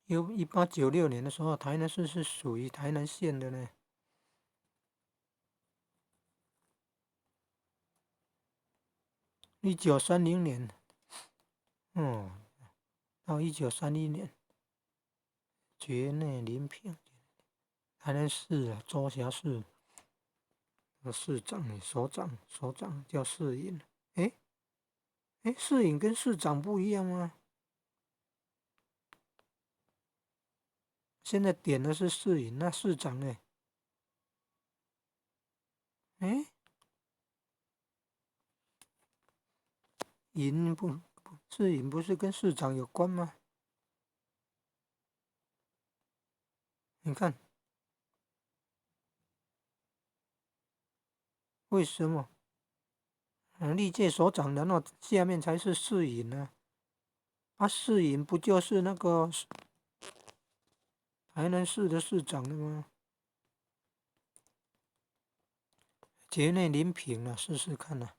1896年的时候，台南市是属于台南县的呢。1930年，哦，到1931年，绝内临平，台南市啊，州辖市的市长呢，首长叫市营。诶市营跟市长不一样吗？现在点的是市营，那市长呢？诶，市营不是跟市长有关吗？你看为什么？历届首长，然后下面才是市营呢？市营不就是那个台南市的市长的吗？节内临平啊，试试看啊。